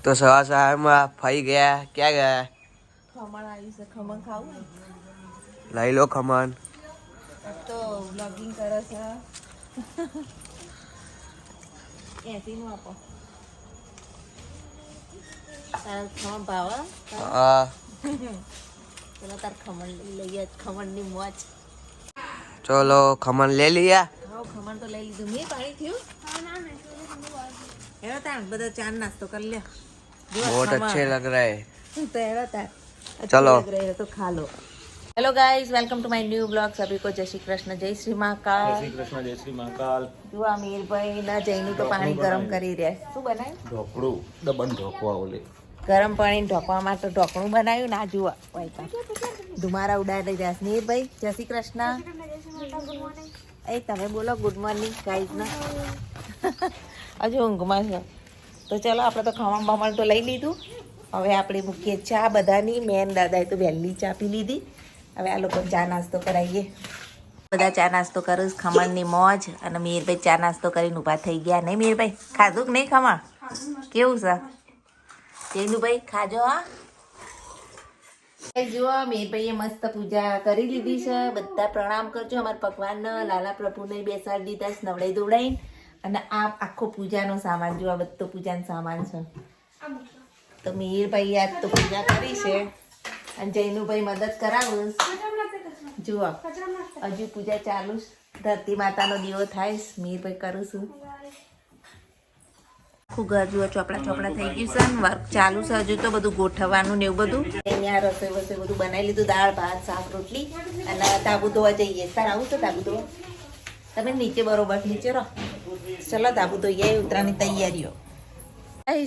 તો સવાર સવારમાં ફરી ગયા ક્યાં ગયા? ખમણ આવ્યું છે, ખમણ ખાવું લઈ લો ખમણ. તો બ્લોગિંગ કરે છે. 80 નું આપો. તારા ખમણ ભાવે? હા. ચલો તાર ખમણ લઈ લઈએ, ખમણની મોજ. ચલો ખમણ લઈ લીયા. હા ખમણ તો લઈ લીધું. મેં પાણી થયું? હેરો તાર બધા ચા નાસ્તો કરી લે. बहुत अच्छे लग रहे हैं. तो હેરો તાર चलो. लग रहे तो खा लो. Hello guys, welcome to my new blog. सभी को जय श्री कृष्ण, जय श्री महाकाल. જય શ્રી કૃષ્ણ, જય શ્રી મહાકાલ. જો આ મીરભાઈ ના જઈનું તો પાણી ગરમ કરી રહ્યા. શું બનાવ્યું? ઢોકળું દબન ઢોકવા ઓલે ગરમ પાણી ઢોકવા માટે ઢોકણું બનાવ્યું. ના જુઓ ધુમારા ઉડાડી રહ્યા. મીરભાઈ જય શ્રી કૃષ્ણ. એ તમે બોલો ગુડ મોર્નિંગ ગાઈઝ ના. હજુ ઊંઘમાં છે. તો ચલો આપણે તો ખમણ બમણ તો લઈ લીધું. હવે આપણે મૂકીએ ચા બધાની. મેન દાદાએ તો વહેલી ચા પી લીધી. હવે આ લોકો ચા નાસ્તો કરાવીએ. બધા ચા નાસ્તો કરું. ખમણની મોજ. અને મીરભાઈ ચા નાસ્તો કરીને ઊભા થઈ ગયા. નહીં મીરભાઈ ખાધું કે નહીં ખમણ? કેવું છે જૈનુભાઈ? ખાજો હા. જુઓ મીરભાઈએ મસ્ત પૂજા કરી લીધી છે. બધા પ્રણામ કરજો અમારા ભગવાનને. લાલા પ્રભુને બેસાડી દીધા નવડાઈ દોડાઈને. અને આ આખો પૂજાનો સામાન જો આ બધો પૂજાનો સામાન છે. તો મીરભાઈ આજ તો પૂજા કરી છે. અને જૈનુભાઈ મદદ કરાવું. જુઓ હજુ પૂજા ચાલુ. ધરતી માતાનો દીવો થાય. મીરભાઈ કરું છું. આખું ઘર જુઓ ચોપડા ચોપડા થઈ ગયું છે. વર્ક ચાલુ છે હજુ તો બધું ગોઠવવાનું ને એવું બધું. અહીંયા રસોઈ વસોઈ બધું બનાવી લીધું. દાળ ભાત શાક રોટલી. અને ધાબુ ધોવા જઈએ. તાર આવું તો ધાબુ ધોવા? તમે નીચે બરોબર નીચે રહો. ચલો ધાબુ ધોઈએ. ઉતરાની તૈયારીઓ.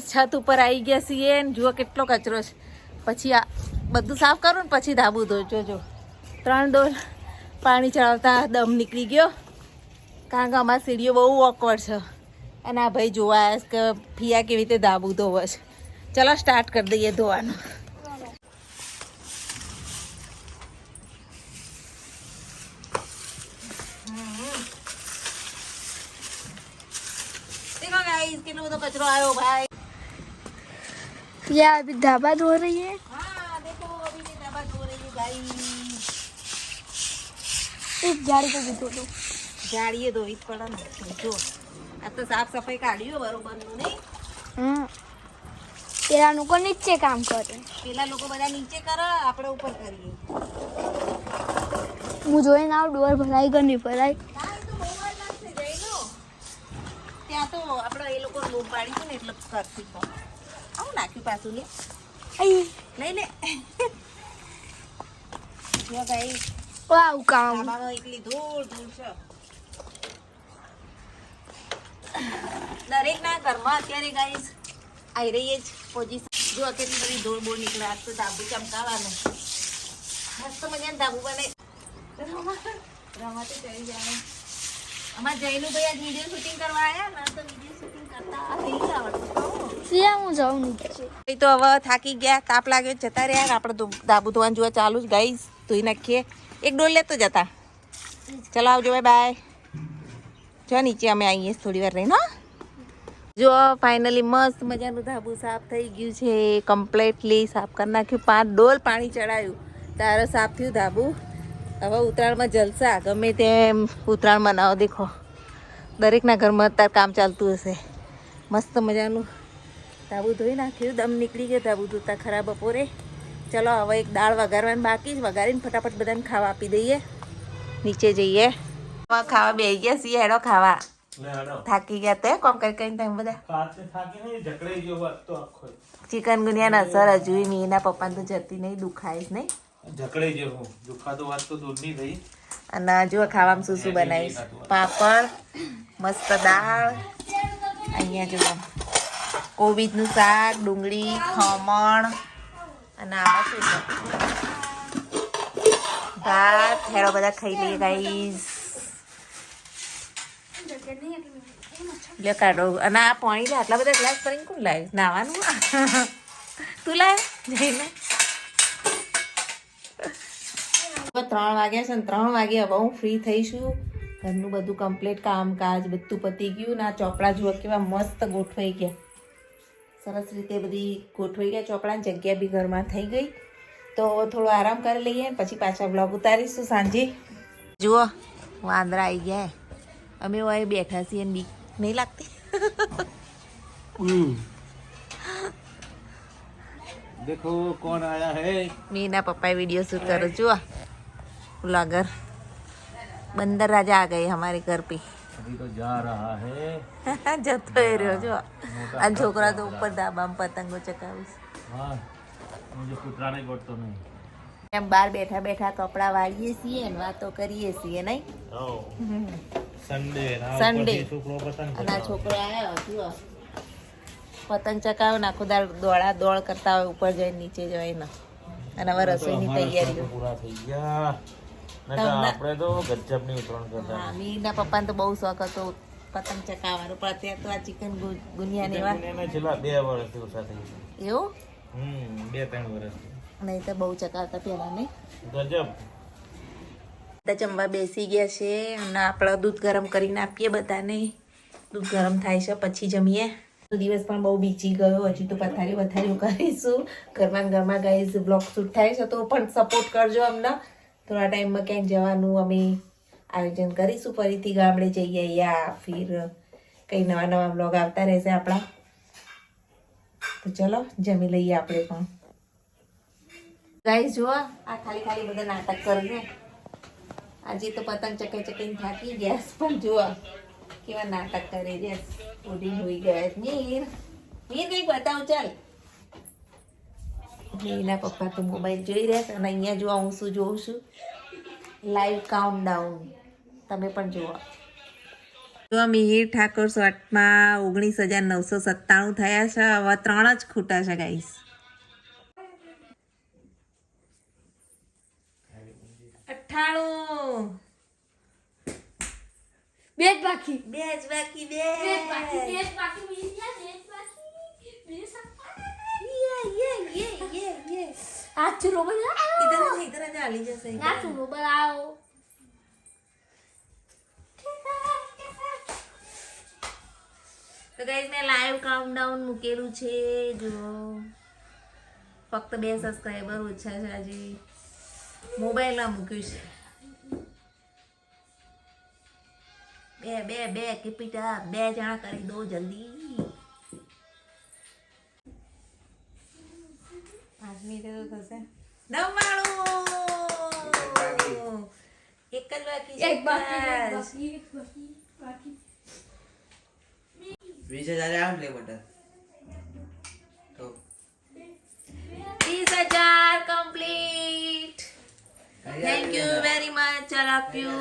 છત ઉપર આવી ગયા છીએ. જુઓ કેટલો કચરો છે. પછી આ બધું સાફ કરું ને પછી ધાબુ ધો. જોજો 3 ડોલ પાણી ચડાવતા દમ નીકળી ગયો. કારણ કે અમારી સીડીઓ બહુ ઓકવર્ડ છે. અને આ ભાઈ જોવા આવ્યા કે ફિયા કેવી રીતે ધાબુ ધોવે છે. ચલો સ્ટાર્ટ કરી દઈએ ધોવાનું. देखो गाइस कितना બધો કચરો આવ્યો ભાઈ. ये अभी ढाबा धो रही है. हाँ देखो अभी ये ढाबा धो रही है गाइस. इस झाड़ी को भी धो दो. જાડીએ ધોવી જ પડે ને. જો આ તો સાફ સફાઈ કાઢ્યો બરોબરનું નહીં. तेरा नुको नीचे काम करे. પેલા લોકો બધા નીચે કરે, આપણે ઉપર કરીએ. मुझे ना डोर भराई करनी पड़ाई. ના એ તો બહુ વાર લાગશે જઈનો. ત્યાં તો આપણે એ લોકો લોટ પાડીશું ને એટલે કરશું. આવું નાખ્યું પાછું લે. आई લઈ લે. જો ભાઈ वाह काम. આમાં એકલી ધૂળ ધૂળ છે. દરેકના ઘરમાં અત્યારે ગાઈસ આવી રહી જ પોઝિશન. જો કેટલી બધી ધૂળ બોળ નીકળે. આજ તો ધાબુ ચમકાવાનું. મસ્ત મજાનું ધાબુ બને. રમાતે ચડી જાય. અમારા જૈનુભાઈ આજ વિડીયો શૂટિંગ કરવા આવ્યા ને તો વિડીયો શૂટિંગ કરતા નહીં આવડતું. सिया हूँ जाऊँ नीचे. એ તો હવે થાકી ગયા. તાપ લાગ્યો જતા રહ્યા. આપણે તો ધાબુ ધોવાનું જોવા ચાલુ જ ગાઈસ. ધોઈ નાખીએ. એક ડોલ લેતો જતા. ચલો આવજો બાય બાય. જો નીચે અમે આવીએ થોડી વાર રહીને. જો ફાઇનલી મસ્ત મજાનું ધાબુ સાફ થઈ ગયું છે. કમ્પ્લીટલી સાફ કરી નાખ્યું. 5 ડોલ પાણી ચડાવ્યું તારે સાફ થયું ધાબુ. હવે ઉત્તરાયણમાં જલસા. ગમે તેમ ઉત્તરાયણ મનાવો. દેખો દરેકના ઘરમાં અત્યારે કામ ચાલતું હશે. મસ્ત મજાનું ધાબુ ધોઈ નાખ્યું. દમ નીકળી ગયો ધાબુ ધોતા ખરા બપોરે. ચલો હવે એક દાળ વઘારવાની બાકી જ. વઘારીને ફટાફટ બધાને ખાવા આપી દઈએ. નીચે જઈએ. ખાવા બેસી ગયા છીએ. હેડો ખાવા. થાકી ગયા તો કોમ કરી કરીને તમે બધા. કાચે થાકી નહીં જકડાઈ ગયો વાત તો આખો ચિકન ગુનિયાના અસર હજુ મીના પપ્પાને તો જતી નહીં. દુખાય જ નહીં. જકડાઈ ગયો હું દુખાતો વાત તો દૂર નહીં થઈ. અને જો ખાવામાં શું શું બનાવીશ. પાપડ, મસ્ત દાળ, અહીંયા જો કોબીજનું શાક, ડુંગળી, ખમણ અને આમાં શું છે ભાત. હેડો બધા ખાઈ લઈએ ગાઈસ. લે કાઢો. અને આ પાણી લે આટલા બધા ગ્લાસ ભરીને કોણ લાવ્યું? નાવાનું તું લાવ જઈને. 3 વાગ્યા છે ને 3 વાગે હવે હું ફ્રી થઈશું. ઘરનું બધું કમ્પ્લીટ કામકાજ બધું પતી ગયું. ના ચોપડા જુઓ કેવા મસ્ત ગોઠવાઈ ગયા. સરસ રીતે બધી ગોઠવાઈ ગયા ચોપડા, જગ્યા બી ઘરમાં થઈ ગઈ. તો થોડો આરામ કરી લઈએ, પછી પાછા બ્લોગ ઉતારીશું સાંજે. જુઓ વાંદરા આવી ગયા, અમે અહીં બેઠા છીએ, બીક નહીં લાગતી? देखो कौन आया है. मीना पप्पा वीडियो शूट करो. जુઓ ब्लॉगर बंदर राजा आ गए हमारे घर पे. अभी तो जा रहा है. જતો એ રહ્યો. જો આ છોકરા તો ઉપર ધાબામાં પતંગો ચકાવે છે. हाँ मुझे कुतराने पड़तो नहीं. એમ બહાર બેઠા બેઠા કપડા વાળીએ છીએ ને વાતો કરીએ છીએ નહીં. Sunday Sunday. છોકરો પતંગ અને આ છોકરો આવ્યો જુઓ પતંગ ચકાવે ને આખો દાડ દોડા દોડ કરતા હોય ઉપર જઈને નીચે જવાય ને. અને હવે રસોઈની તૈયારીઓ. પૂરા થઈ ગયા. નકર તમને- આપણે તો ગજબની ઉતરણ કરતા. હા મીના પપ્પાને તો બહુ શોખ હતો પતંગ ચકાવવાનો, પણ અત્યારે તો આ ચિકન ગુનિયા ને એવા એને છેલ્લા 2 વર્ષથી ઓછા થઈ ગયા. એવું 2-3 વર્ષથી. નહીં તો બહુ ચકાવતા પહેલા નહીં. ગજબ. બધા જમવા બેસી ગયા છે અને આપણે દૂધ ગરમ કરીને આપીએ બધાને. દૂધ ગરમ થાય છે પછી જમીએ. દિવસ પણ બહુ બીચી ગયો, હજી તો પથારીઓ કરીશું. ઘરમાં ગાઈઝ બ્લોગ શૂટ થાય છે તો પણ સપોર્ટ કરજો અમને. થોડા ટાઈમમાં ક્યાંક જવાનું અમે આયોજન કરીશું, ફરીથી ગામડે જઈએ યા ફિર કંઈ નવા નવા બ્લોગ આવતા રહેશે આપણા. તો ચલો જમી લઈએ આપણે પણ. ગાઈઝ જુઓ આ ખાલી બધા નાટક કરીને આજે તો પતંગ ચકાઈને થાકી ગયા છે, પણ જુઓ કેવા નાટક કરે છે. ઉડી હોઈ ગયા. મીર કંઈક બતાવ ચાલ. મીના પપ્પા તો મોબાઈલ જોઈ રહ્યા છે અને અહીંયા જો હું શું જોઉં છું, લાઈવ કાઉન્ટડાઉન. તમે પણ જુઓ. જો મિહિર ઠાકોર શોર્ટમાં 19,997 થયા છે. હવે 3 જ ખૂટા છે ગાઈસ. 98 બે જ બાકી. બે જ બાકી. બે જ બાકી. બે જ બાકી. બે જ બાકી. બે જ બાકી. આ ચૂરો બનાવો. इधर आली जैसे આ ચૂરો બનાવો. તો ગાઈસ મેં લાઈવ કાઉન્ટડાઉન મૂકેલું છે. જો ફક્ત 2 સબસ્ક્રાઈબર ઓછા છે આજે. મોબાઈલમાં મૂક્યું છે. બે કેપિટા 2 જણા કરી દો જલ્દી. 5 મિનિટ તો થશે. 99 એક જ બાકી છે. એક બાકી. એક બાકી. 20,000 આમ લે બટા તો 20,000 complete. Thank you very much all of you.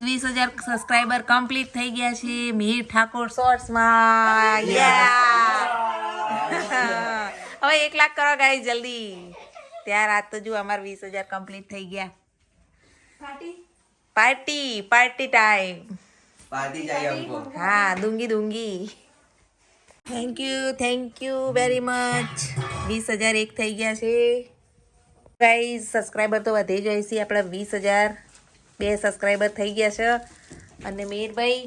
20,000 subscriber complete થઈ ગયા છે મિહિર ઠાકોર શોર્ટ્સમાં. હવે 1 લાખ કરો ગાઈસ જલ્દી. ત્યાર આજ તો જો અમાર 20,000 કમ્પ્લીટ થઈ ગયા. Party time. पार्टी चाहिए हमको. हाँ दूंगी. Thank you very much. 20,000 એક થઈ ગયા છે ગાઈઝ. સબસ્ક્રાઈબર તો વધે જ હોય છે આપણા. 20,000 2 સબસ્ક્રાઈબર થઈ ગયા છે. અને મીરભાઈ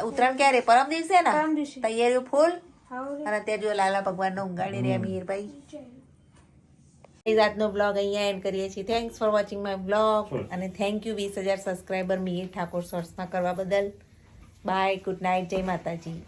ઉત્તરાયણ ક્યારે? પરમ દિવસે ને? પરમ દિવસે. તૈયારીઓ ફૂલ. હાઉ અને ત્યાં જો લાલા ભગવાનનો ઊંઘાડી રહ્યા મીરભાઈ. આજનો બ્લોગ અહીંયા એન્ડ કરીએ છીએ. Thanks for watching my blog. અને thank you 20,000 subscriber Mihir Thakor શોર્ટ્સમાં કરવા બદલ. બાય, ગુડ નાઇટ, જય માતાજી.